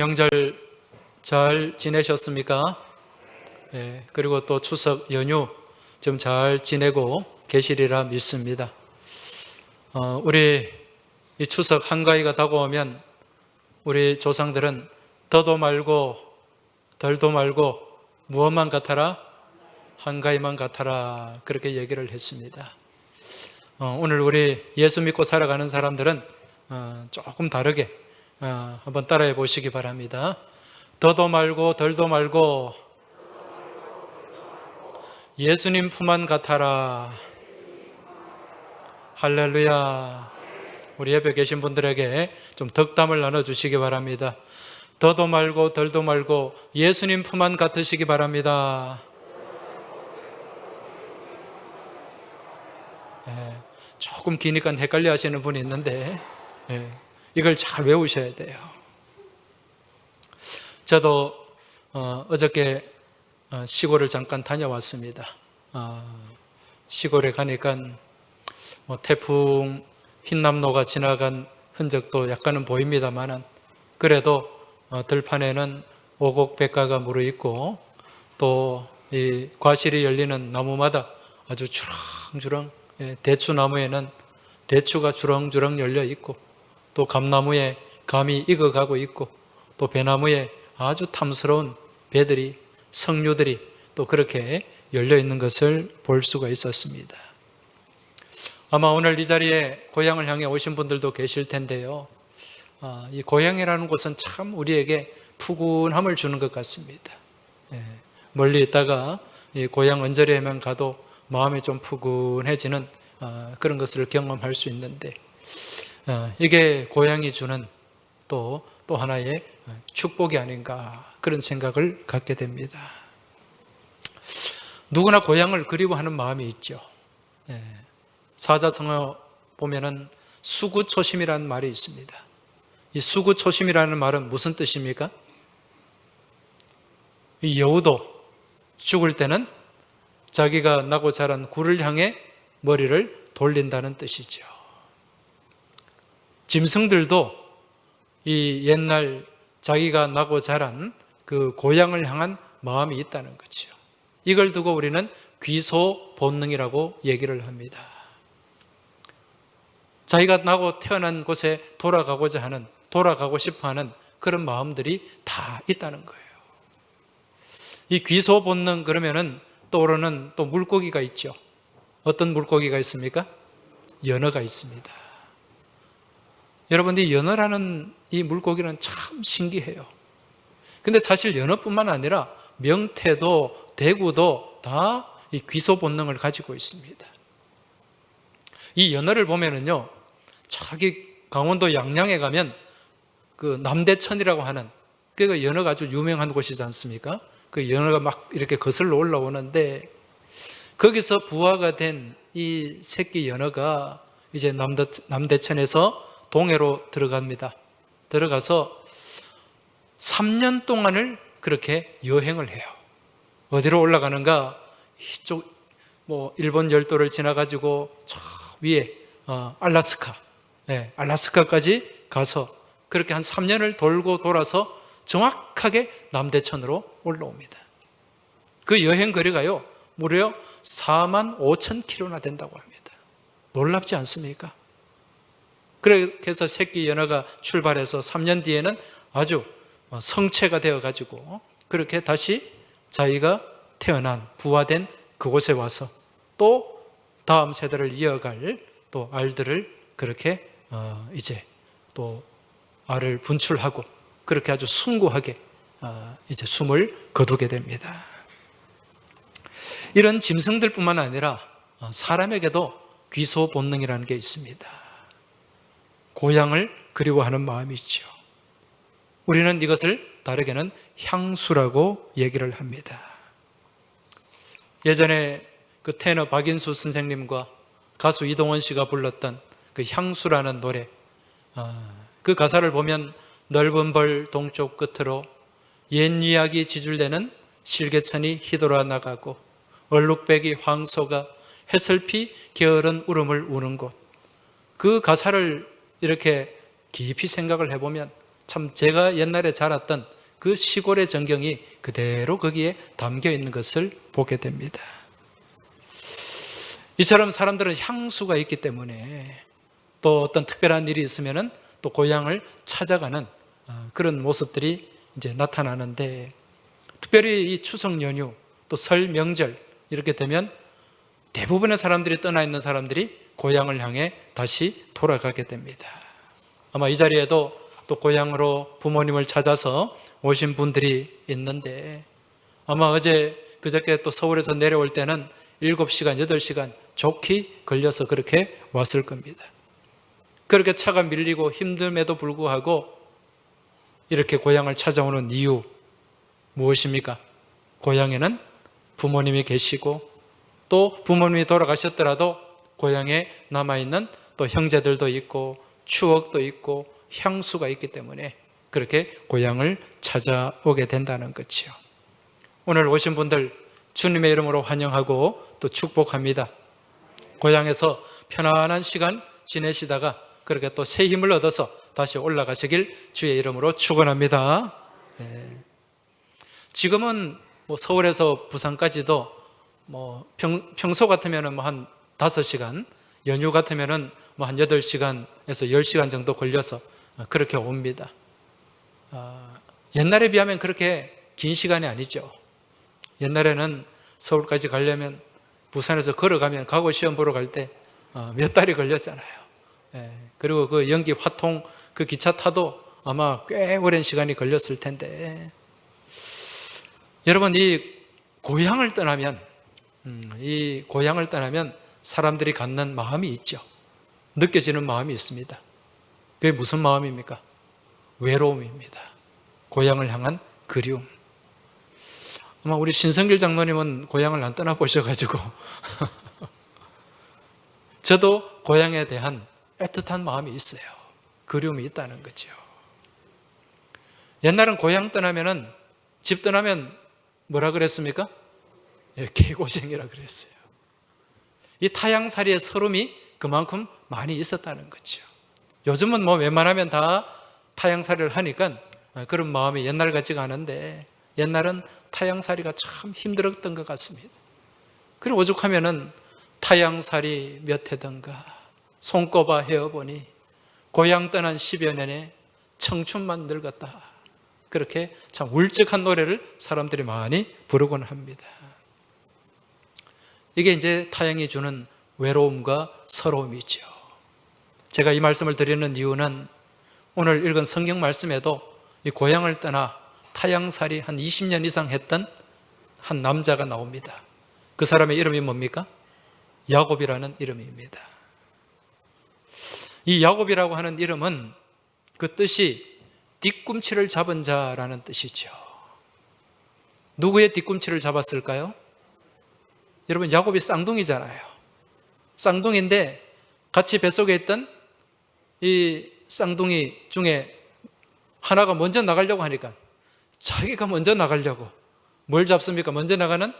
명절 잘 지내셨습니까? 그리고 또 추석 연휴 좀 잘 지내고 계시리라 믿습니다. 우리 이 추석 한가위가 다가오면 우리 조상들은 더도 말고 덜도 말고 무엇만 같아라? 한가위만 같아라, 그렇게 얘기를 했습니다. 오늘 우리 예수 믿고 살아가는 사람들은 조금 다르게 한번 따라해 보시기 바랍니다. 더도 말고 덜도 말고 예수님 품 안 같아라. 할렐루야. 우리 옆에 계신 분들에게 좀 덕담을 나눠주시기 바랍니다. 더도 말고 덜도 말고 예수님 품 안 같으시기 바랍니다. 조금 기니까 헷갈려 하시는 분이 있는데 이걸 잘 외우셔야 돼요. 저도 어저께 시골을 잠깐 다녀왔습니다. 시골에 가니까 태풍 흰남노가 지나간 흔적도 약간은 보입니다만 그래도 들판에는 오곡백과가 무르익고 또 이 과실이 열리는 나무마다 아주 주렁주렁, 대추나무에는 대추가 주렁주렁 열려 있고 또 감나무에 감이 익어가고 있고 또 배나무에 아주 탐스러운 배들이, 석류들이 또 그렇게 열려 있는 것을 볼 수가 있었습니다. 아마 오늘 이 자리에 고향을 향해 오신 분들도 계실 텐데요. 이 고향이라는 곳은 참 우리에게 푸근함을 주는 것 같습니다. 멀리 있다가 이 고향 언저리에만 가도 마음이 좀 푸근해지는 그런 것을 경험할 수 있는데 이게 고향이 주는 또 하나의 축복이 아닌가, 그런 생각을 갖게 됩니다. 누구나 고향을 그리워하는 마음이 있죠. 사자성어 보면은 수구초심이라는 말이 있습니다. 이 수구초심이라는 말은 무슨 뜻입니까? 이 여우도 죽을 때는 자기가 나고 자란 굴을 향해 머리를 돌린다는 뜻이죠. 짐승들도 이 옛날 자기가 나고 자란 그 고향을 향한 마음이 있다는 거죠. 이걸 두고 우리는 귀소 본능이라고 얘기를 합니다. 자기가 나고 태어난 곳에 돌아가고자 하는, 돌아가고 싶어 하는 그런 마음들이 다 있다는 거예요. 이 귀소 본능 그러면은 떠오르는 또 물고기가 있죠. 어떤 물고기가 있습니까? 연어가 있습니다. 여러분, 이 연어라는 이 물고기는 참 신기해요. 근데 사실 연어뿐만 아니라 명태도 대구도 다 이 귀소 본능을 가지고 있습니다. 이 연어를 보면은요, 저기 강원도 양양에 가면 그 남대천이라고 하는, 그게 연어가 아주 유명한 곳이지 않습니까? 그 연어가 막 이렇게 거슬러 올라오는데 거기서 부화가 된 이 새끼 연어가 이제 남대천에서 동해로 들어갑니다. 들어가서 3년 동안을 그렇게 여행을 해요. 어디로 올라가는가? 이쪽 일본 열도를 지나가지고 저 위에 알라스카, 알라스카까지 가서 그렇게 한 3년을 돌고 돌아서 정확하게 남대천으로 올라옵니다. 그 여행 거리가요 무려 45,000km나 된다고 합니다. 놀랍지 않습니까? 그래서 새끼 연어가 출발해서 3년 뒤에는 아주 성체가 되어가지고 그렇게 다시 자기가 태어난 부화된 그곳에 와서 또 다음 세대를 이어갈 또 알들을 그렇게 이제 또 알을 분출하고 그렇게 아주 숭고하게 이제 숨을 거두게 됩니다. 이런 짐승들뿐만 아니라 사람에게도 귀소 본능이라는 게 있습니다. 고향을 그리워하는 마음이 있죠. 우리는 이것을 다르게는 향수라고 얘기를 합니다. 예전에 그 테너 박인수 선생님과 가수 이동원 씨가 불렀던 그 향수라는 노래, 그 가사를 보면 넓은 벌 동쪽 끝으로 옛 이야기 지줄대는 실개천이 휘돌아 나가고 얼룩배기 황소가 해설피 게으른 울음을 우는 곳, 그 가사를 이렇게 깊이 생각을 해보면 참 제가 옛날에 자랐던 그 시골의 전경이 그대로 거기에 담겨 있는 것을 보게 됩니다. 이처럼 사람들은 향수가 있기 때문에 또 어떤 특별한 일이 있으면은 또 고향을 찾아가는 그런 모습들이 이제 나타나는데, 특별히 이 추석 연휴 또 설 명절 이렇게 되면 대부분의 사람들이 떠나 있는 사람들이 고향을 향해 다시 돌아가게 됩니다. 아마 이 자리에도 또 고향으로 부모님을 찾아서 오신 분들이 있는데, 아마 그저께 또 서울에서 내려올 때는 7시간, 8시간 좋게 걸려서 그렇게 왔을 겁니다. 그렇게 차가 밀리고 힘듦에도 불구하고 이렇게 고향을 찾아오는 이유 무엇입니까? 고향에는 부모님이 계시고 또 부모님이 돌아가셨더라도 고향에 남아있는 또 형제들도 있고 추억도 있고 향수가 있기 때문에 그렇게 고향을 찾아오게 된다는 거죠. 오늘 오신 분들 주님의 이름으로 환영하고 또 축복합니다. 고향에서 편안한 시간 지내시다가 그렇게 또 새 힘을 얻어서 다시 올라가시길 주의 이름으로 축원합니다. 네. 지금은 서울에서 부산까지도 평소 같으면 한 5시간, 연휴 같으면 한 8시간에서 10시간 정도 걸려서 그렇게 옵니다. 옛날에 비하면 그렇게 긴 시간이 아니죠. 옛날에는 서울까지 가려면 부산에서 걸어가면 과거 시험 보러 갈 때 몇 달이 걸렸잖아요. 그리고 그 연기 화통 그 기차 타도 아마 꽤 오랜 시간이 걸렸을 텐데, 여러분 이 고향을 떠나면 사람들이 갖는 마음이 있죠. 느껴지는 마음이 있습니다. 그게 무슨 마음입니까? 외로움입니다. 고향을 향한 그리움. 아마 우리 신성길 장로님은 고향을 안 떠나보셔가지고 저도 고향에 대한 애틋한 마음이 있어요. 그리움이 있다는 거죠. 옛날엔 고향 떠나면은, 집 떠나면 뭐라 그랬습니까? 개고생이라 그랬어요. 이 타향살이의 서름이 그만큼 많이 있었다는 거죠. 요즘은 웬만하면 다 타향살이를 하니까 그런 마음이 옛날 같지가 않은데, 옛날은 타향살이가 참 힘들었던 것 같습니다. 그리고 오죽하면은 타향살이 몇 해던가 손꼽아 헤어보니 고향 떠난 10여 년에 청춘만 늙었다. 그렇게 참 울적한 노래를 사람들이 많이 부르곤 합니다. 이게 이제 타향이 주는 외로움과 서러움이죠. 제가 이 말씀을 드리는 이유는 오늘 읽은 성경 말씀에도 이 고향을 떠나 타향살이 한 20년 이상 했던 한 남자가 나옵니다. 그 사람의 이름이 뭡니까? 야곱이라는 이름입니다. 이 야곱이라고 하는 이름은 그 뜻이 뒤꿈치를 잡은 자라는 뜻이죠. 누구의 뒤꿈치를 잡았을까요? 여러분, 야곱이 쌍둥이잖아요. 쌍둥이인데 같이 뱃속에 있던 이 쌍둥이 중에 하나가 먼저 나가려고 하니까 자기가 먼저 나가려고 뭘 잡습니까? 먼저 나가는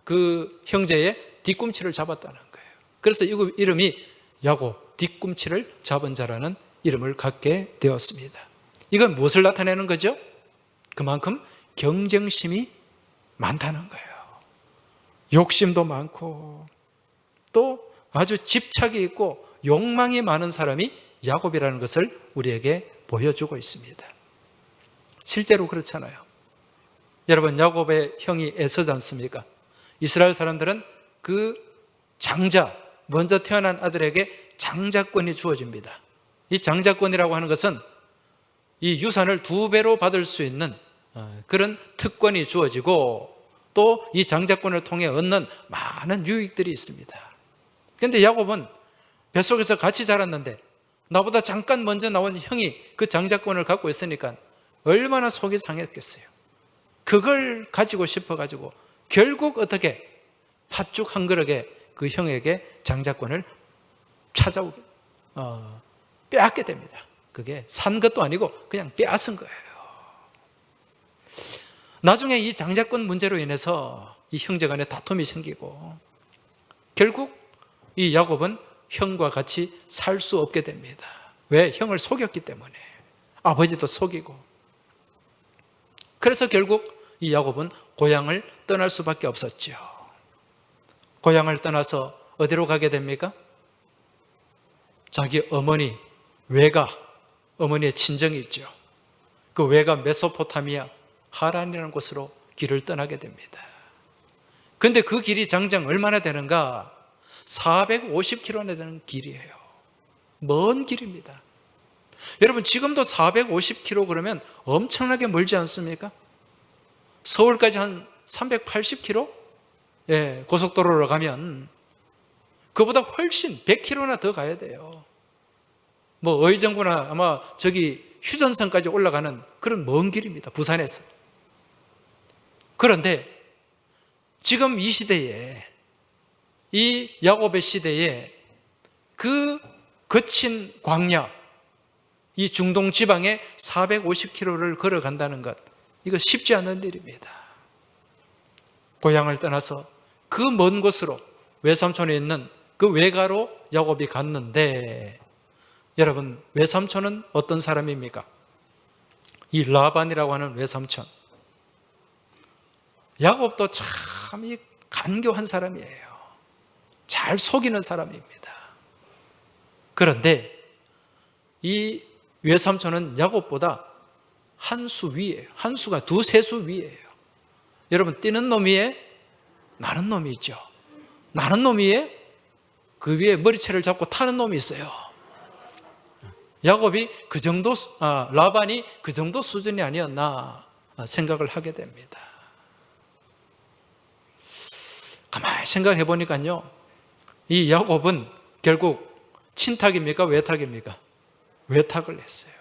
그 형제의 뒤꿈치를 잡았다는 거예요. 그래서 이 이름이 야곱, 뒤꿈치를 잡은 자라는 이름을 갖게 되었습니다. 이건 무엇을 나타내는 거죠? 그만큼 경쟁심이 많다는 거예요. 욕심도 많고 또 아주 집착이 있고 욕망이 많은 사람이 야곱이라는 것을 우리에게 보여주고 있습니다. 실제로 그렇잖아요. 여러분, 야곱의 형이 에서지 않습니까? 이스라엘 사람들은 그 장자, 먼저 태어난 아들에게 장자권이 주어집니다. 이 장자권이라고 하는 것은 이 유산을 2배로 받을 수 있는 그런 특권이 주어지고 또 이 장자권을 통해 얻는 많은 유익들이 있습니다. 그런데 야곱은 뱃속에서 같이 자랐는데 나보다 잠깐 먼저 나온 형이 그 장자권을 갖고 있으니까 얼마나 속이 상했겠어요. 그걸 가지고 싶어가지고 결국 어떻게 팥죽 한 그릇에 그 형에게 장자권을 빼앗게 됩니다. 그게 산 것도 아니고 그냥 빼앗은 거예요. 나중에 이 장자권 문제로 인해서 이 형제 간에 다툼이 생기고 결국 이 야곱은 형과 같이 살 수 없게 됩니다. 왜? 형을 속였기 때문에. 아버지도 속이고. 그래서 결국 이 야곱은 고향을 떠날 수밖에 없었죠. 고향을 떠나서 어디로 가게 됩니까? 자기 어머니 외가, 어머니의 친정이 있죠. 그 외가 메소포타미아 하란이라는 곳으로 길을 떠나게 됩니다. 그런데 그 길이 장장 얼마나 되는가? 450km나 되는 길이에요. 먼 길입니다. 여러분, 지금도 450km 그러면 엄청나게 멀지 않습니까? 서울까지 한 380km? 예, 고속도로로 가면 그보다 훨씬 100km나 더 가야 돼요. 뭐 의정부나 아마 저기 휴전선까지 올라가는 그런 먼 길입니다. 부산에서. 그런데 지금 이 시대에, 이 야곱의 시대에 그 거친 광야, 이 중동 지방에 450km를 걸어간다는 것, 이거 쉽지 않은 일입니다. 고향을 떠나서 그 먼 곳으로, 외삼촌에 있는 그 외가로 야곱이 갔는데, 여러분, 외삼촌은 어떤 사람입니까? 이 라반이라고 하는 외삼촌. 야곱도 참 이 간교한 사람이에요. 잘 속이는 사람입니다. 그런데 이 외삼촌은 야곱보다 한 수 위에요. 한 수가 두세 수 위에요. 여러분, 뛰는 놈 위에 나는 놈이 있죠. 나는 놈 위에 그 위에 머리채를 잡고 타는 놈이 있어요. 야곱이 그 정도, 라반이 그 정도 수준이 아니었나 생각을 하게 됩니다. 가만히 생각해 보니까요, 이 야곱은 결국 친탁입니까? 외탁입니까? 외탁을 했어요.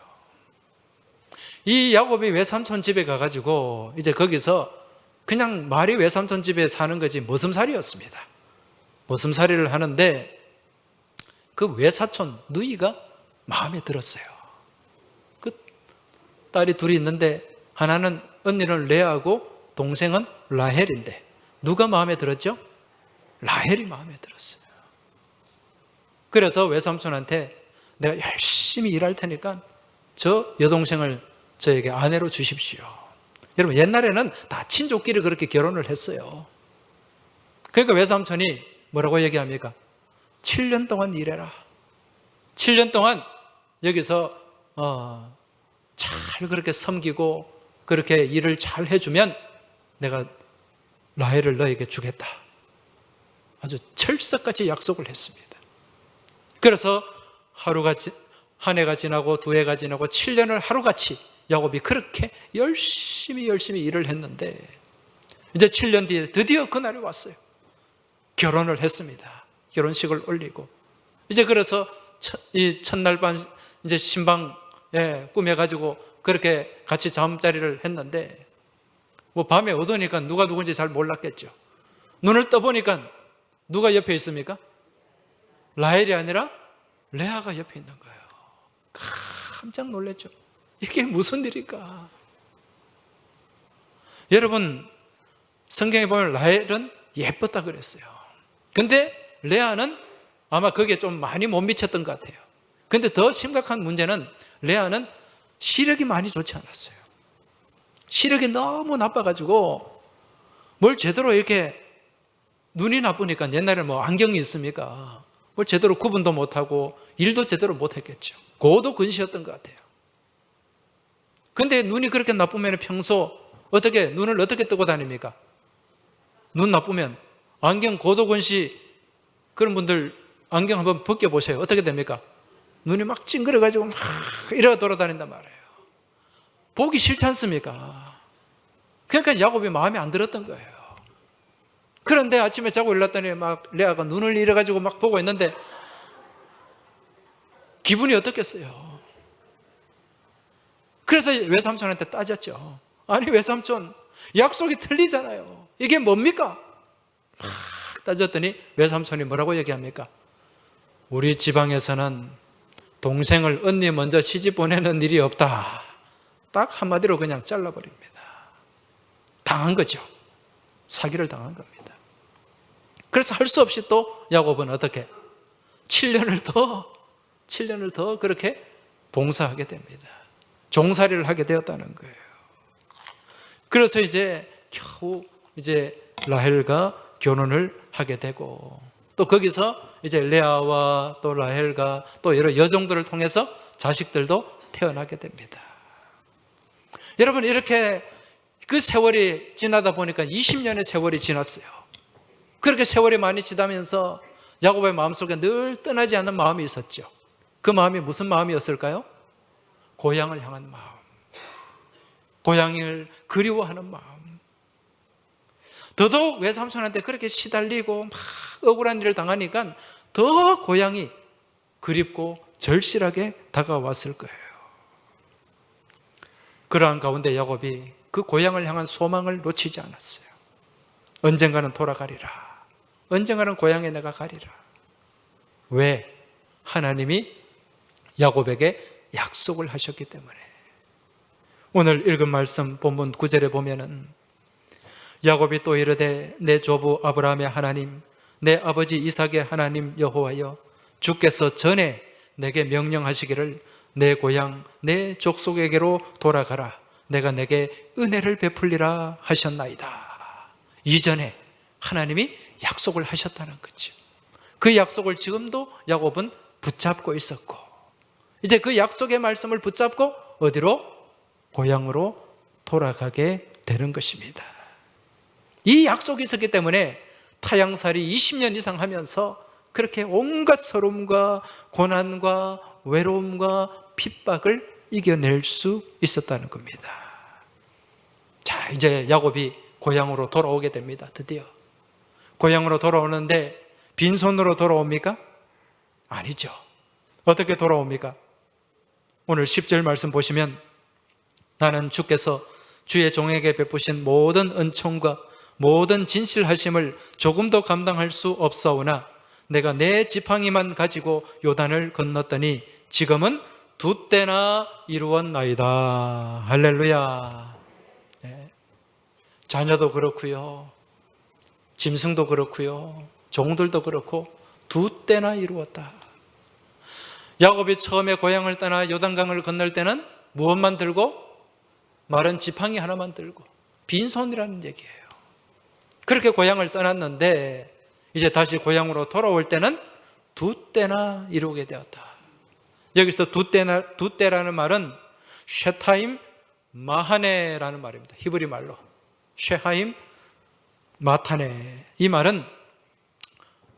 이 야곱이 외삼촌 집에 가가지고 이제 거기서 그냥 말이 외삼촌 집에 사는 거지 머슴살이였습니다. 머슴살이를 하는데 그 외사촌 누이가 마음에 들었어요. 그 딸이 둘이 있는데 하나는 언니는 레아하고 동생은 라헬인데 누가 마음에 들었죠? 라헬이 마음에 들었어요. 그래서 외삼촌한테 내가 열심히 일할 테니까 저 여동생을 저에게 아내로 주십시오. 여러분, 옛날에는 다 친족끼리 그렇게 결혼을 했어요. 그러니까 외삼촌이 뭐라고 얘기합니까? 7년 동안 일해라. 7년 동안 여기서 잘 그렇게 섬기고 그렇게 일을 잘 해주면 내가 라헬을 너에게 주겠다. 아주 철석같이 약속을 했습니다. 그래서 한 해가 지나고 두 해가 지나고 7년을 하루같이 야곱이 그렇게 열심히 일을 했는데 이제 7년 뒤에 드디어 그날이 왔어요. 결혼을 했습니다. 결혼식을 올리고 이제 그래서 이 첫날 밤 이제 신방 꾸며가지고 그렇게 같이 잠자리를 했는데 뭐 밤에 어두우니까 누가 누군지 잘 몰랐겠죠. 눈을 떠보니까 누가 옆에 있습니까? 라헬이 아니라 레아가 옆에 있는 거예요. 깜짝 놀랐죠. 이게 무슨 일일까? 여러분, 성경에 보면 라헬은 예뻤다 그랬어요. 근데 레아는 아마 거기에 좀 많이 못 미쳤던 것 같아요. 근데 더 심각한 문제는 레아는 시력이 많이 좋지 않았어요. 시력이 너무 나빠가지고 뭘 제대로 이렇게 눈이 나쁘니까 옛날에 뭐 안경이 있습니까? 뭘 제대로 구분도 못하고 일도 제대로 못했겠죠. 고도근시였던 것 같아요. 근데 눈이 그렇게 나쁘면 평소 눈을 어떻게 뜨고 다닙니까? 눈 나쁘면 안경 고도근시 그런 분들 안경 한번 벗겨보세요. 어떻게 됩니까? 눈이 막 찡그려가지고 막 이러고 돌아다닌단 말이에요. 보기 싫지 않습니까? 그러니까 야곱이 마음에 안 들었던 거예요. 그런데 아침에 자고 일어났더니 막 레아가 눈을 잃어가지고 막 보고 있는데 기분이 어떻겠어요? 그래서 외삼촌한테 따졌죠. 아니 외삼촌, 약속이 틀리잖아요. 이게 뭡니까? 막 따졌더니 외삼촌이 뭐라고 얘기합니까? 우리 지방에서는 동생을 언니 먼저 시집 보내는 일이 없다. 딱 한마디로 그냥 잘라버립니다. 당한 거죠. 사기를 당한 겁니다. 그래서 할 수 없이 또 야곱은 어떻게 7년을 더 그렇게 봉사하게 됩니다. 종살이를 하게 되었다는 거예요. 그래서 이제 겨우 이제 라헬과 결혼을 하게 되고, 또 거기서 이제 레아와 또 라헬과 또 여러 여종들을 통해서 자식들도 태어나게 됩니다. 여러분, 이렇게 그 세월이 지나다 보니까 20년의 세월이 지났어요. 그렇게 세월이 많이 지나면서 야곱의 마음속에 늘 떠나지 않는 마음이 있었죠. 그 마음이 무슨 마음이었을까요? 고향을 향한 마음, 고향을 그리워하는 마음. 더더욱 외삼촌한테 그렇게 시달리고 막 억울한 일을 당하니까 더 고향이 그립고 절실하게 다가왔을 거예요. 그러한 가운데 야곱이 그 고향을 향한 소망을 놓치지 않았어요. 언젠가는 돌아가리라. 언젠가는 고향에 내가 가리라. 왜? 하나님이 야곱에게 약속을 하셨기 때문에. 오늘 읽은 말씀 본문 9절에 보면은 야곱이 또 이르되 내 조부 아브라함의 하나님, 내 아버지 이삭의 하나님 여호와여, 주께서 전에 내게 명령하시기를 내 고향 내 족속에게로 돌아가라. 내가 내게 은혜를 베풀리라 하셨나이다. 이전에 하나님이 약속을 하셨다는 거죠. 그 약속을 지금도 야곱은 붙잡고 있었고, 이제 그 약속의 말씀을 붙잡고 어디로? 고향으로 돌아가게 되는 것입니다. 이 약속이 있었기 때문에 타향살이 20년 이상 하면서 그렇게 온갖 서름과 고난과 외로움과 핍박을 이겨낼 수 있었다는 겁니다. 자, 이제 야곱이 고향으로 돌아오게 됩니다. 드디어 고향으로 돌아오는데 빈손으로 돌아옵니까? 아니죠. 어떻게 돌아옵니까? 오늘 10절 말씀 보시면 나는 주께서 주의 종에게 베푸신 모든 은총과 모든 진실하심을 조금도 감당할 수 없사오나 내가 내 지팡이만 가지고 요단을 건넜더니 지금은 2때나 이루었나이다. 할렐루야. 네. 자녀도 그렇고요, 짐승도 그렇고요, 종들도 그렇고 2때나 이루었다. 야곱이 처음에 고향을 떠나 요단강을 건널 때는 무엇만 들고? 마른 지팡이 하나만 들고 빈손이라는 얘기예요. 그렇게 고향을 떠났는데 이제 다시 고향으로 돌아올 때는 2때나 이루게 되었다. 여기서 2때라는 말은 쉐타임 마하네라는 말입니다. 히브리 말로 쉐하임 마타네. 이 말은,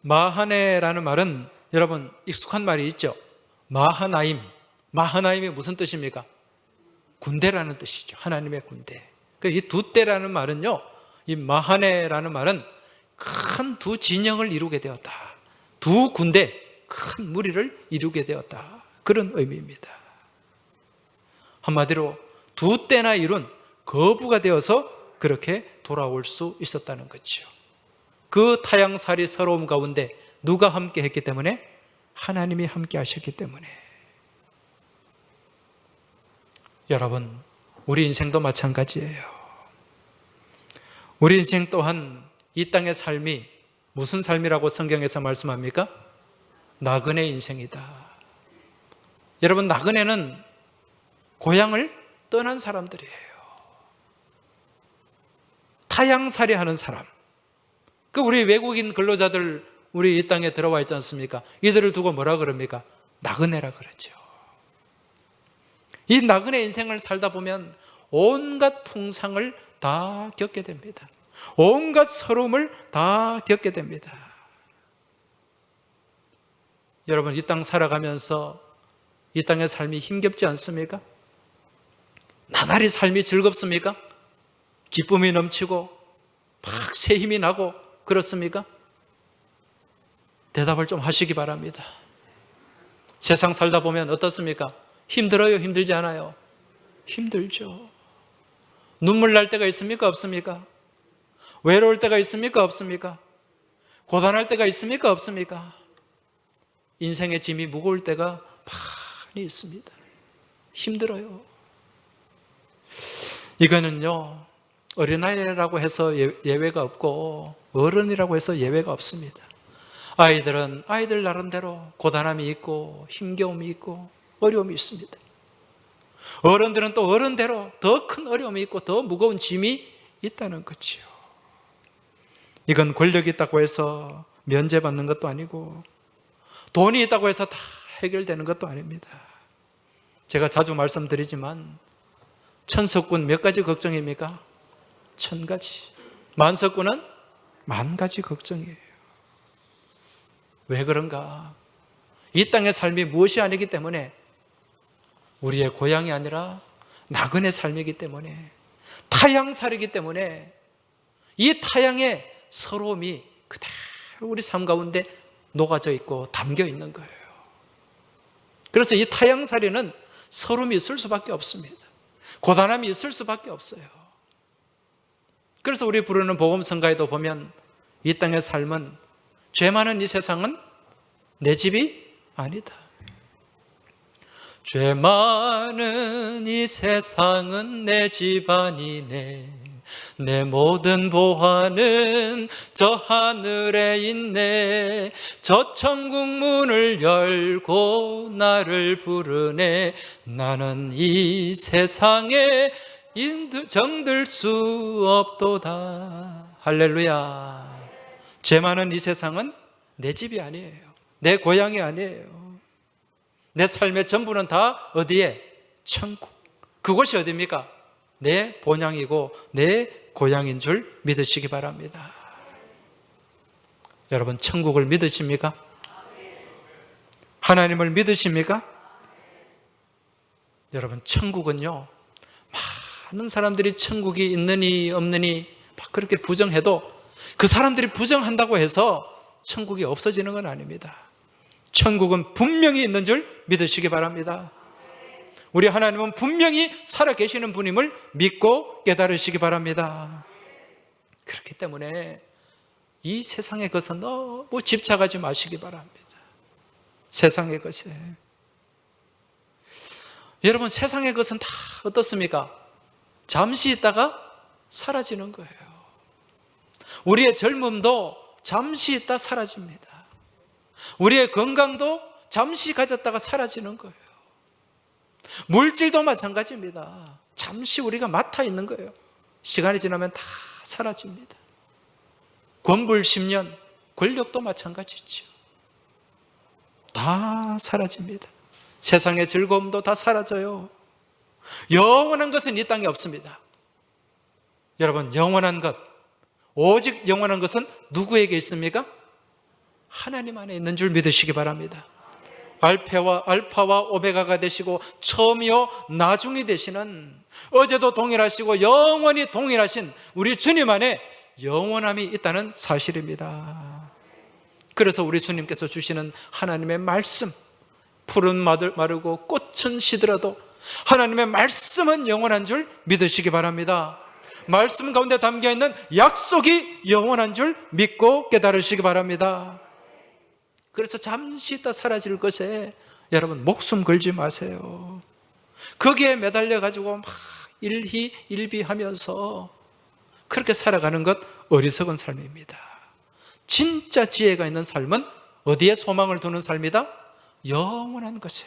마하네라는 말은 여러분 익숙한 말이 있죠. 마하나임. 마하나임이 무슨 뜻입니까? 군대라는 뜻이죠. 하나님의 군대. 이 2때라는 말은요, 이 마하네라는 말은 큰 2 진영을 이루게 되었다. 2 군대, 큰 무리를 이루게 되었다. 그런 의미입니다. 한마디로 2때나 이룬 거부가 되어서 그렇게 돌아올 수 있었다는 거죠. 그 타향살이 서러움 가운데 누가 함께 했기 때문에? 하나님이 함께 하셨기 때문에. 여러분, 우리 인생도 마찬가지예요. 우리 인생 또한 이 땅의 삶이 무슨 삶이라고 성경에서 말씀합니까? 나그네 인생이다. 여러분, 나그네는 고향을 떠난 사람들이에요. 타향살이 하는 사람. 그 우리 외국인 근로자들 우리 이 땅에 들어와 있지 않습니까? 이들을 두고 뭐라 그럽니까? 나그네라 그러죠. 이 나그네 인생을 살다 보면 온갖 풍상을 다 겪게 됩니다. 온갖 서러움을 다 겪게 됩니다. 여러분, 이 땅 살아가면서 이 땅의 삶이 힘겹지 않습니까? 나날이 삶이 즐겁습니까? 기쁨이 넘치고 막 새 힘이 나고 그렇습니까? 대답을 좀 하시기 바랍니다. 세상 살다 보면 어떻습니까? 힘들어요? 힘들지 않아요? 힘들죠. 눈물 날 때가 있습니까? 없습니까? 외로울 때가 있습니까? 없습니까? 고단할 때가 있습니까? 없습니까? 인생의 짐이 무거울 때가 많이 있습니다. 힘들어요. 이거는요, 어린아이라고 해서 예외가 없고 어른이라고 해서 예외가 없습니다. 아이들은 아이들 나름대로 고단함이 있고 힘겨움이 있고 어려움이 있습니다. 어른들은 또 어른대로 더 큰 어려움이 있고 더 무거운 짐이 있다는 거지요. 이건 권력이 있다고 해서 면제받는 것도 아니고 돈이 있다고 해서 다 해결되는 것도 아닙니다. 제가 자주 말씀드리지만 천석군 몇 가지 걱정입니까? 1000가지. 만석군은 10,000가지 걱정이에요. 왜 그런가? 이 땅의 삶이 무엇이 아니기 때문에, 우리의 고향이 아니라 나그네 삶이기 때문에, 타향살이기 때문에 이 타향의 서러움이 그대로 우리 삶 가운데 녹아져 있고 담겨 있는 거예요. 그래서 이 타향살이는 서러움이 있을 수밖에 없습니다. 고단함이 있을 수밖에 없어요. 그래서 우리 부르는 복음성가에도 보면 이 땅의 삶은, 죄 많은 이 세상은 내 집이 아니다. 죄 많은 이 세상은 내 집 아니네. 내 모든 보화는 저 하늘에 있네. 저 천국 문을 열고 나를 부르네. 나는 이 세상에 정들 수 없도다. 할렐루야. 죄 많은 이 세상은 내 집이 아니에요. 내 고향이 아니에요. 내 삶의 전부는 다 어디에? 천국. 그곳이 어디입니까? 내 본향이고 내 고향인 줄 믿으시기 바랍니다. 여러분, 천국을 믿으십니까? 하나님을 믿으십니까? 여러분, 천국은요, 많은 사람들이 천국이 있느니 없느니 막 그렇게 부정해도 그 사람들이 부정한다고 해서 천국이 없어지는 건 아닙니다. 천국은 분명히 있는 줄 믿으시기 바랍니다. 우리 하나님은 분명히 살아계시는 분임을 믿고 깨달으시기 바랍니다. 그렇기 때문에 이 세상의 것에 너무 집착하지 마시기 바랍니다. 세상의 것에. 여러분, 세상의 것은 다 어떻습니까? 잠시 있다가 사라지는 거예요. 우리의 젊음도 잠시 있다 사라집니다. 우리의 건강도 잠시 가졌다가 사라지는 거예요. 물질도 마찬가지입니다. 잠시 우리가 맡아 있는 거예요. 시간이 지나면 다 사라집니다. 권불 10년, 권력도 마찬가지죠. 다 사라집니다. 세상의 즐거움도 다 사라져요. 영원한 것은 이 땅에 없습니다. 여러분, 영원한 것, 오직 영원한 것은 누구에게 있습니까? 하나님 안에 있는 줄 믿으시기 바랍니다. 알파와 오메가가 되시고 처음이요 나중이 되시는, 어제도 동일하시고 영원히 동일하신 우리 주님 안에 영원함이 있다는 사실입니다. 그래서 우리 주님께서 주시는 하나님의 말씀, 풀은 마르고 꽃은 시들어도 하나님의 말씀은 영원한 줄 믿으시기 바랍니다. 말씀 가운데 담겨있는 약속이 영원한 줄 믿고 깨달으시기 바랍니다. 그래서 잠시 있다 사라질 것에 여러분 목숨 걸지 마세요. 거기에 매달려 가지고 막 일희일비하면서 그렇게 살아가는 것 어리석은 삶입니다. 진짜 지혜가 있는 삶은 어디에 소망을 두는 삶이다? 영원한 것에,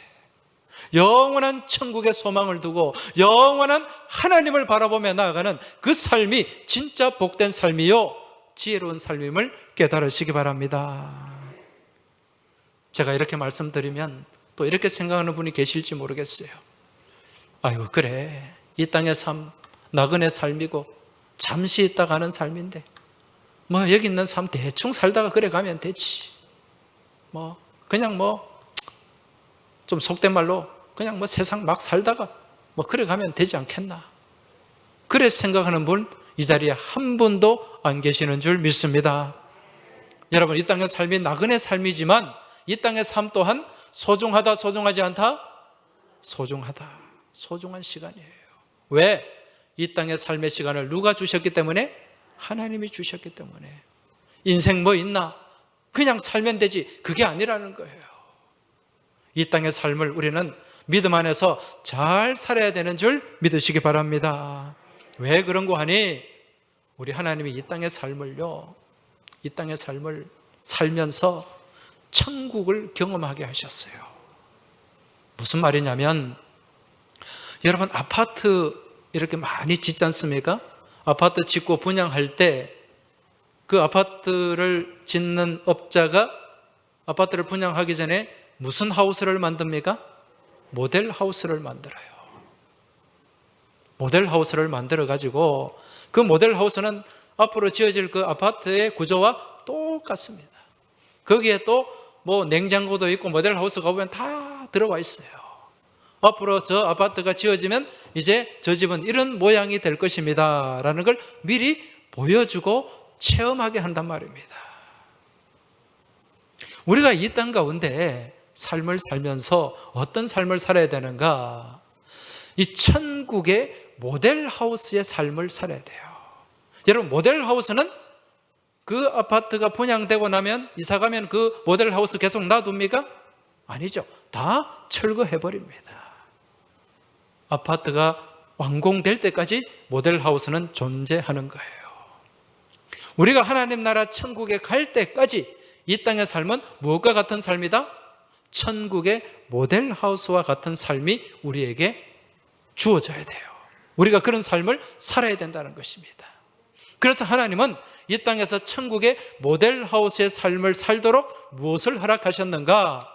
영원한 천국에 소망을 두고 영원한 하나님을 바라보며 나아가는 그 삶이 진짜 복된 삶이요 지혜로운 삶임을 깨달으시기 바랍니다. 제가 이렇게 말씀드리면 또 이렇게 생각하는 분이 계실지 모르겠어요. 아이고, 그래, 이 땅의 삶 나그네 삶이고 잠시 있다 가는 삶인데 뭐 여기 있는 삶 대충 살다가 그래 가면 되지, 뭐 그냥 뭐 좀 속된 말로 그냥 뭐 세상 막 살다가 뭐 그래 가면 되지 않겠나, 그래 생각하는 분 이 자리에 한 분도 안 계시는 줄 믿습니다. 여러분, 이 땅의 삶이 나그네 삶이지만 이 땅의 삶 또한 소중하다, 소중하지 않다? 소중하다. 소중한 시간이에요. 왜? 이 땅의 삶의 시간을 누가 주셨기 때문에? 하나님이 주셨기 때문에. 인생 뭐 있나? 그냥 살면 되지. 그게 아니라는 거예요. 이 땅의 삶을 우리는 믿음 안에서 잘 살아야 되는 줄 믿으시기 바랍니다. 왜 그런 거 하니? 우리 하나님이 이 땅의 삶을요, 이 땅의 삶을 살면서 천국을 경험하게 하셨어요. 무슨 말이냐면 여러분, 아파트 이렇게 많이 짓지 않습니까? 아파트 짓고 분양할 때 그 아파트를 짓는 업자가 아파트를 분양하기 전에 무슨 하우스를 만듭니까? 모델 하우스를 만들어요. 모델 하우스를 만들어 가지고 그 모델 하우스는 앞으로 지어질 그 아파트의 구조와 똑같습니다. 거기에 또 뭐 냉장고도 있고 모델 하우스 가보면 다 들어와 있어요. 앞으로 저 아파트가 지어지면 이제 저 집은 이런 모양이 될 것입니다 라는 걸 미리 보여주고 체험하게 한단 말입니다. 우리가 이 땅 가운데 삶을 살면서 어떤 삶을 살아야 되는가? 이 천국의 모델 하우스의 삶을 살아야 돼요. 여러분, 모델 하우스는 그 아파트가 분양되고 나면 이사가면 그 모델 하우스 계속 놔둡니까? 아니죠. 다 철거해버립니다. 아파트가 완공될 때까지 모델 하우스는 존재하는 거예요. 우리가 하나님 나라 천국에 갈 때까지 이 땅의 삶은 무엇과 같은 삶이다? 천국의 모델 하우스와 같은 삶이 우리에게 주어져야 돼요. 우리가 그런 삶을 살아야 된다는 것입니다. 그래서 하나님은 이 땅에서 천국의 모델 하우스의 삶을 살도록 무엇을 허락하셨는가?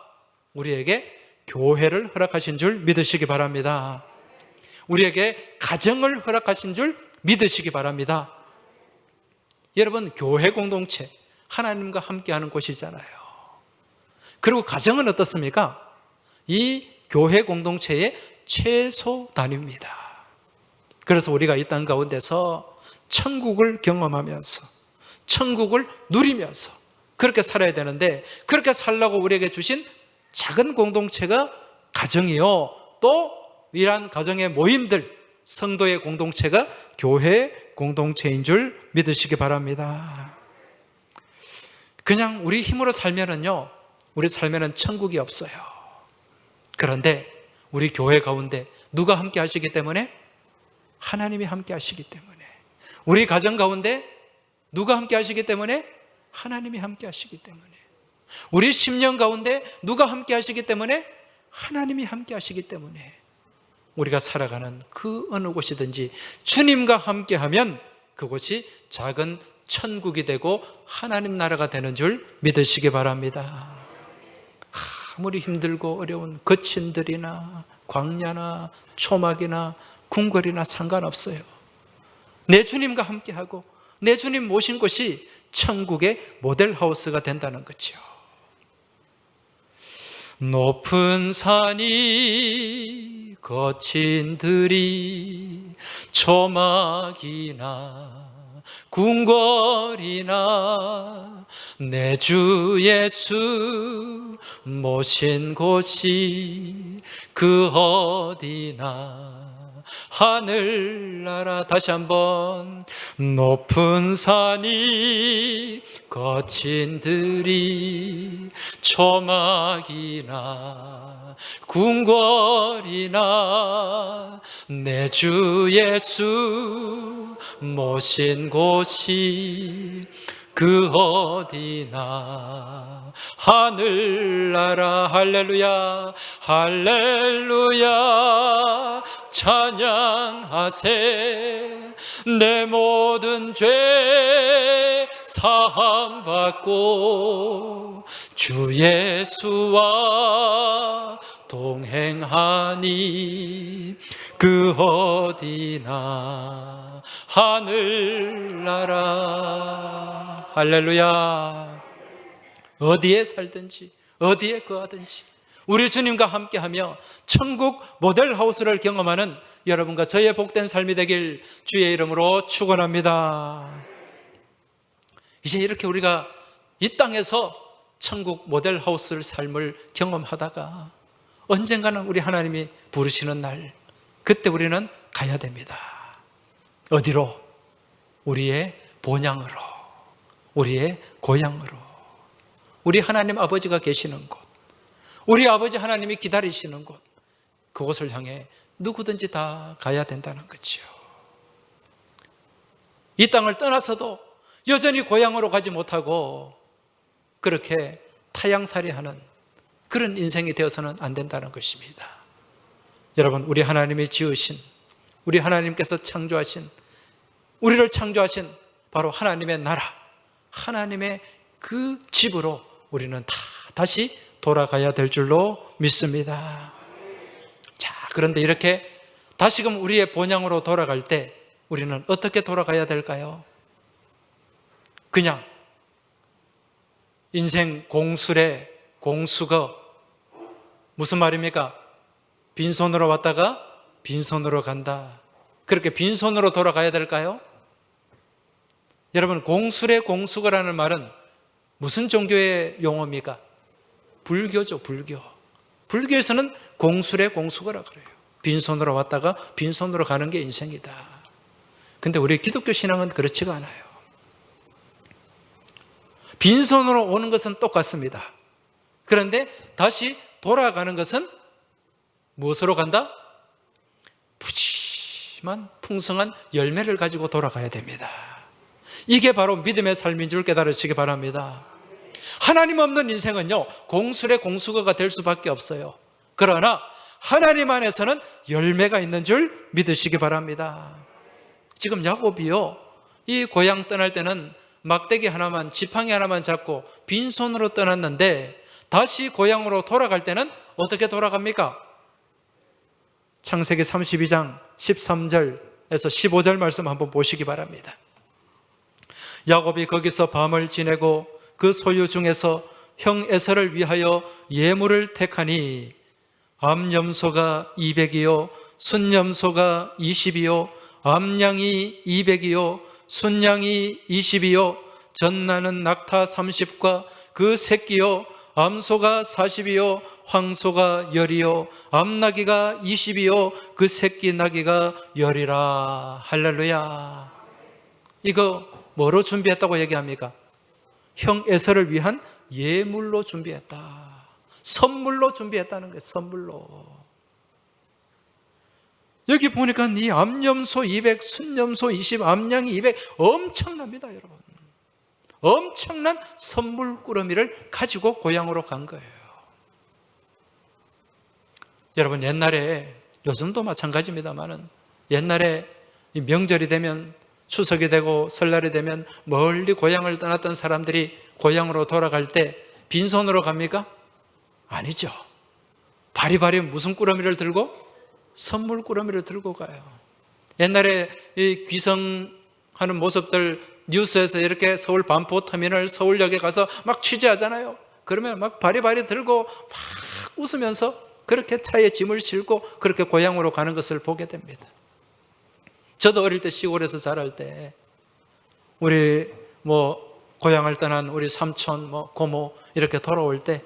우리에게 교회를 허락하신 줄 믿으시기 바랍니다. 우리에게 가정을 허락하신 줄 믿으시기 바랍니다. 여러분, 교회 공동체, 하나님과 함께하는 곳이잖아요. 그리고 가정은 어떻습니까? 이 교회 공동체의 최소 단위입니다. 그래서 우리가 이 땅 가운데서 천국을 경험하면서 천국을 누리면서 그렇게 살아야 되는데, 그렇게 살라고 우리에게 주신 작은 공동체가 가정이요, 또 이러한 가정의 모임들, 성도의 공동체가 교회 공동체인 줄 믿으시기 바랍니다. 그냥 우리 힘으로 살면은요, 우리 삶에는 천국이 없어요. 그런데 우리 교회 가운데 누가 함께 하시기 때문에? 하나님이 함께 하시기 때문에. 우리 가정 가운데 누가 함께 하시기 때문에? 하나님이 함께 하시기 때문에. 우리 심령 가운데 누가 함께 하시기 때문에? 하나님이 함께 하시기 때문에. 우리가 살아가는 그 어느 곳이든지 주님과 함께하면 그곳이 작은 천국이 되고 하나님 나라가 되는 줄 믿으시기 바랍니다. 아무리 힘들고 어려운 거친들이나 광야나 초막이나 궁궐이나 상관없어요. 내 주님과 함께하고 내 주님 모신 곳이 천국의 모델하우스가 된다는 거죠. 높은 산이 거친 들이 초막이나 궁궐이나 내 주 예수 모신 곳이 그 어디나 하늘나라. 다시 한번. 높은 산이 거친 들이 초막이나 궁궐이나 내 주 예수 모신 곳이 그 어디나 하늘나라. 할렐루야 할렐루야 찬양하세. 내 모든 죄 사함받고 주 예수와 동행하니 그 어디나 하늘나라. 할렐루야. 어디에 살든지 어디에 거하든지 우리 주님과 함께하며 천국 모델하우스를 경험하는 여러분과 저의 복된 삶이 되길 주의 이름으로 축원합니다. 이제 이렇게 우리가 이 땅에서 천국 모델하우스를 삶을 경험하다가 언젠가는 우리 하나님이 부르시는 날, 그때 우리는 가야 됩니다. 어디로? 우리의 본향으로, 우리의 고향으로, 우리 하나님 아버지가 계시는 곳, 우리 아버지 하나님이 기다리시는 곳, 그곳을 향해 누구든지 다 가야 된다는 거죠. 이 땅을 떠나서도 여전히 고향으로 가지 못하고 그렇게 타향살이하는 그런 인생이 되어서는 안 된다는 것입니다. 여러분, 우리 하나님이 지으신, 우리 하나님께서 창조하신, 우리를 창조하신 바로 하나님의 나라, 하나님의 그 집으로 우리는 다 다시 돌아가야 될 줄로 믿습니다. 자, 그런데 이렇게 다시금 우리의 본향으로 돌아갈 때 우리는 어떻게 돌아가야 될까요? 그냥 인생 공수래 공수거, 무슨 말입니까? 빈손으로 왔다가 빈손으로 간다. 그렇게 빈손으로 돌아가야 될까요? 여러분, 공수래 공수거라는 말은 무슨 종교의 용어입니까? 불교죠, 불교. 불교에서는 공수래 공수거라 그래요. 빈손으로 왔다가 빈손으로 가는 게 인생이다. 근데 우리 기독교 신앙은 그렇지가 않아요. 빈손으로 오는 것은 똑같습니다. 그런데 다시 돌아가는 것은 무엇으로 간다? 푸짐한 풍성한 열매를 가지고 돌아가야 됩니다. 이게 바로 믿음의 삶인 줄 깨달으시기 바랍니다. 하나님 없는 인생은요, 공수래 공수거가 될 수밖에 없어요. 그러나 하나님 안에서는 열매가 있는 줄 믿으시기 바랍니다. 지금 야곱이요, 이 고향 떠날 때는 막대기 하나만, 지팡이 하나만 잡고 빈손으로 떠났는데 다시 고향으로 돌아갈 때는 어떻게 돌아갑니까? 창세기 32장 13절에서 15절 말씀 한번 보시기 바랍니다. 야곱이 거기서 밤을 지내고 그 소유 중에서 형 에서를 위하여 예물을 택하니 암염소가 200이요 순염소가 20이요 암양이 200이요 순양이 20이요 젖나는 낙타 30과 그 새끼요 암소가 40이요 황소가 10이요 암나귀가 20이요 그 새끼 나귀가 10이라. 할렐루야. 이거 뭐로 준비했다고 얘기합니까? 형 에서를 위한 예물로 준비했다. 선물로 준비했다는 거예요. 선물로. 여기 보니까 이 암염소 200, 순염소 20, 암양이 200 엄청납니다, 여러분. 엄청난 선물 꾸러미를 가지고 고향으로 간 거예요. 여러분, 옛날에, 요즘도 마찬가지입니다만은 옛날에 이 명절이 되면, 추석이 되고 설날이 되면 멀리 고향을 떠났던 사람들이 고향으로 돌아갈 때 빈손으로 갑니까? 아니죠. 바리바리 무슨 꾸러미를 들고? 선물 꾸러미를 들고 가요. 옛날에 이 귀성하는 모습들 뉴스에서 이렇게 서울 반포터미널 서울역에 가서 막 취재하잖아요. 그러면 막 바리바리 들고 막 웃으면서 그렇게 차에 짐을 싣고 그렇게 고향으로 가는 것을 보게 됩니다. 저도 어릴 때 시골에서 자랄 때 우리 고향을 떠난 우리 삼촌, 고모 이렇게 돌아올 때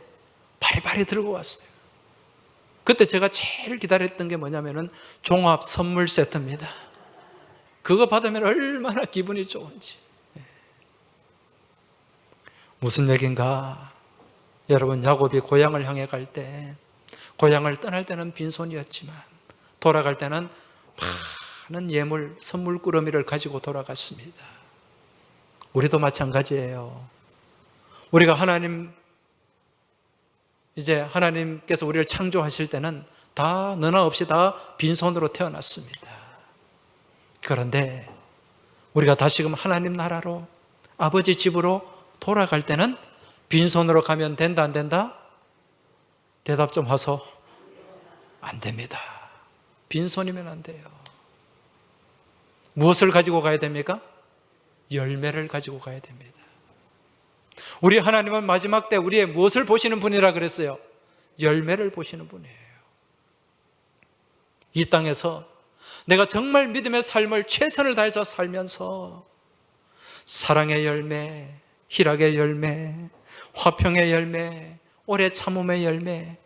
바리바리 들고 왔어요. 그때 제가 제일 기다렸던 게 뭐냐면은 종합 선물 세트입니다. 그거 받으면 얼마나 기분이 좋은지. 무슨 얘기인가? 여러분, 야곱이 고향을 향해 갈 때, 고향을 떠날 때는 빈손이었지만 돌아갈 때는 많은 예물, 선물 꾸러미를 가지고 돌아갔습니다. 우리도 마찬가지예요. 우리가 이제 하나님께서 우리를 창조하실 때는 다 너나 없이 다 빈손으로 태어났습니다. 그런데 우리가 다시금 하나님 나라로, 아버지 집으로 돌아갈 때는 빈손으로 가면 된다, 안 된다? 대답 좀 하소. 안 됩니다. 빈손이면 안 돼요. 무엇을 가지고 가야 됩니까? 열매를 가지고 가야 됩니다. 우리 하나님은 마지막 때 우리의 무엇을 보시는 분이라 그랬어요? 열매를 보시는 분이에요. 이 땅에서 내가 정말 믿음의 삶을 최선을 다해서 살면서 사랑의 열매, 희락의 열매, 화평의 열매, 오래 참음의 열매,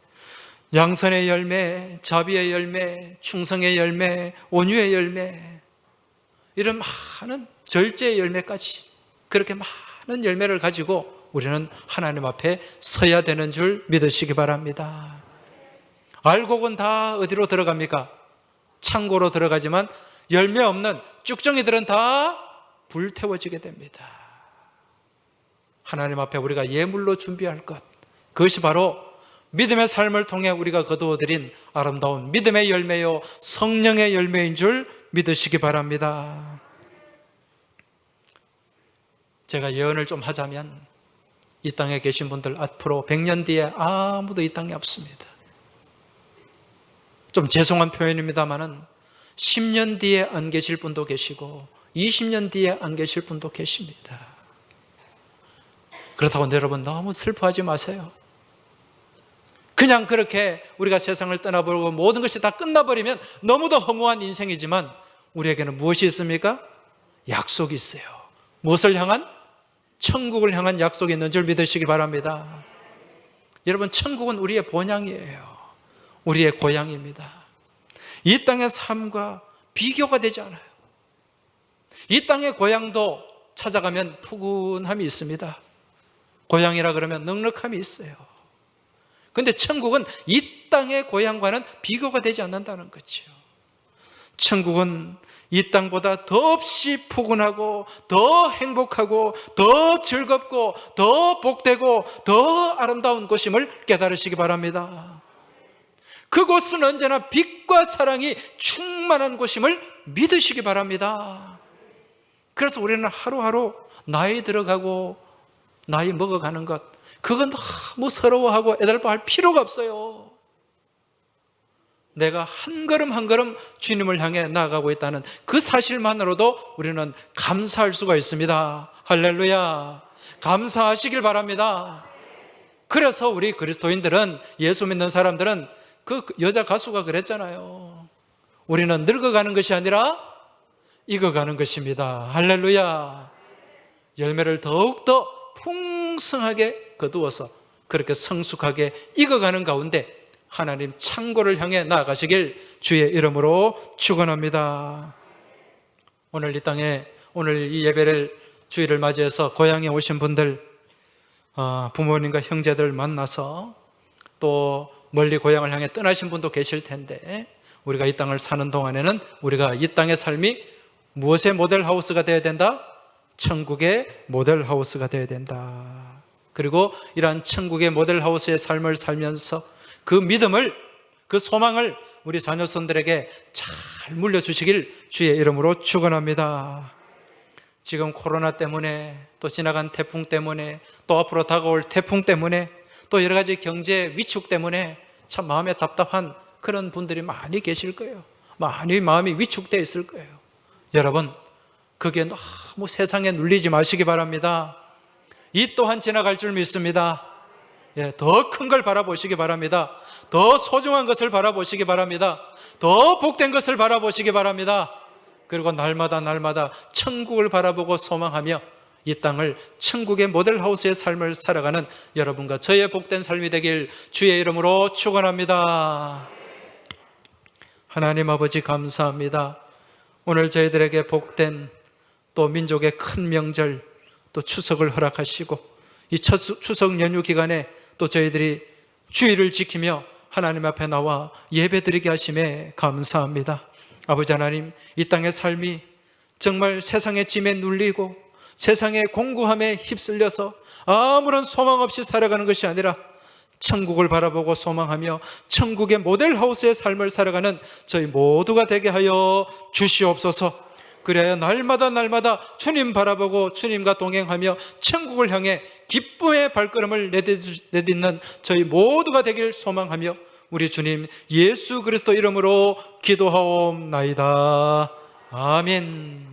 양선의 열매, 자비의 열매, 충성의 열매, 온유의 열매, 이런 많은 절제의 열매까지, 그렇게 많은 열매를 가지고 우리는 하나님 앞에 서야 되는 줄 믿으시기 바랍니다. 알곡은 다 어디로 들어갑니까? 창고로 들어가지만 열매 없는 쭉정이들은 다 불태워지게 됩니다. 하나님 앞에 우리가 예물로 준비할 것, 그것이 바로 믿음의 삶을 통해 우리가 거두어들인 아름다운 믿음의 열매요 성령의 열매인 줄 믿으시기 바랍니다. 제가 예언을 좀 하자면 이 땅에 계신 분들 앞으로 100년 뒤에 아무도 이 땅에 없습니다. 좀 죄송한 표현입니다만은 10년 뒤에 안 계실 분도 계시고 20년 뒤에 안 계실 분도 계십니다. 그렇다고 여러분 너무 슬퍼하지 마세요. 그냥 그렇게 우리가 세상을 떠나버리고 모든 것이 다 끝나버리면 너무도 허무한 인생이지만 우리에게는 무엇이 있습니까? 약속이 있어요. 무엇을 향한? 천국을 향한 약속이 있는 줄 믿으시기 바랍니다. 여러분, 천국은 우리의 본향이에요. 우리의 고향입니다. 이 땅의 삶과 비교가 되지 않아요. 이 땅의 고향도 찾아가면 푸근함이 있습니다. 고향이라 그러면 넉넉함이 있어요. 그런데 천국은 이 땅의 고향과는 비교가 되지 않는다는 거죠. 천국은 이 땅보다 더없이 푸근하고 더 행복하고 더 즐겁고 더 복되고 더 아름다운 곳임을 깨달으시기 바랍니다. 그곳은 언제나 빛과 사랑이 충만한 곳임을 믿으시기 바랍니다. 그래서 우리는 하루하루 나이 들어가고 나이 먹어가는 것, 그건 너무 서러워하고 애달파할 필요가 없어요. 내가 한 걸음 한 걸음 주님을 향해 나아가고 있다는 그 사실만으로도 우리는 감사할 수가 있습니다. 할렐루야. 감사하시길 바랍니다. 그래서 우리 그리스도인들은, 예수 믿는 사람들은 그 여자 가수가 그랬잖아요. 우리는 늙어가는 것이 아니라 익어가는 것입니다. 할렐루야. 열매를 더욱더 풍성하게 거두어서 그렇게 성숙하게 익어가는 가운데 하나님 창고를 향해 나아가시길 주의 이름으로 축원합니다. 오늘 이 땅에, 오늘 이 예배를, 주일을 맞이해서 고향에 오신 분들, 부모님과 형제들 만나서 또 멀리 고향을 향해 떠나신 분도 계실 텐데, 우리가 이 땅을 사는 동안에는 우리가 이 땅의 삶이 무엇의 모델하우스가 되어야 된다? 천국의 모델하우스가 되어야 된다. 그리고 이러한 천국의 모델하우스의 삶을 살면서 그 믿음을, 그 소망을 우리 자녀손들에게 잘 물려주시길 주의 이름으로 축원합니다. 지금 코로나 때문에, 또 지나간 태풍 때문에, 또 앞으로 다가올 태풍 때문에, 또 여러 가지 경제 위축 때문에 참 마음에 답답한 그런 분들이 많이 계실 거예요. 많이 마음이 위축되어 있을 거예요. 여러분, 그게 너무 세상에 눌리지 마시기 바랍니다. 이 또한 지나갈 줄 믿습니다. 더 큰 걸 바라보시기 바랍니다. 더 소중한 것을 바라보시기 바랍니다. 더 복된 것을 바라보시기 바랍니다. 그리고 날마다 천국을 바라보고 소망하며 이 땅을 천국의 모델하우스의 삶을 살아가는 여러분과 저의 복된 삶이 되길 주의 이름으로 축원합니다. 하나님 아버지 감사합니다. 오늘 저희들에게 복된 또 민족의 큰 명절, 또 추석을 허락하시고 이 추석 연휴 기간에 또 저희들이 주일을 지키며 하나님 앞에 나와 예배드리게 하심에 감사합니다. 아버지 하나님, 이 땅의 삶이 정말 세상의 짐에 눌리고 세상의 공고함에 휩쓸려서 아무런 소망 없이 살아가는 것이 아니라 천국을 바라보고 소망하며 천국의 모델하우스의 삶을 살아가는 저희 모두가 되게 하여 주시옵소서. 그래야 날마다 주님 바라보고 주님과 동행하며 천국을 향해 기쁨의 발걸음을 내딛는 저희 모두가 되길 소망하며 우리 주님 예수 그리스도 이름으로 기도하옵나이다. 아멘.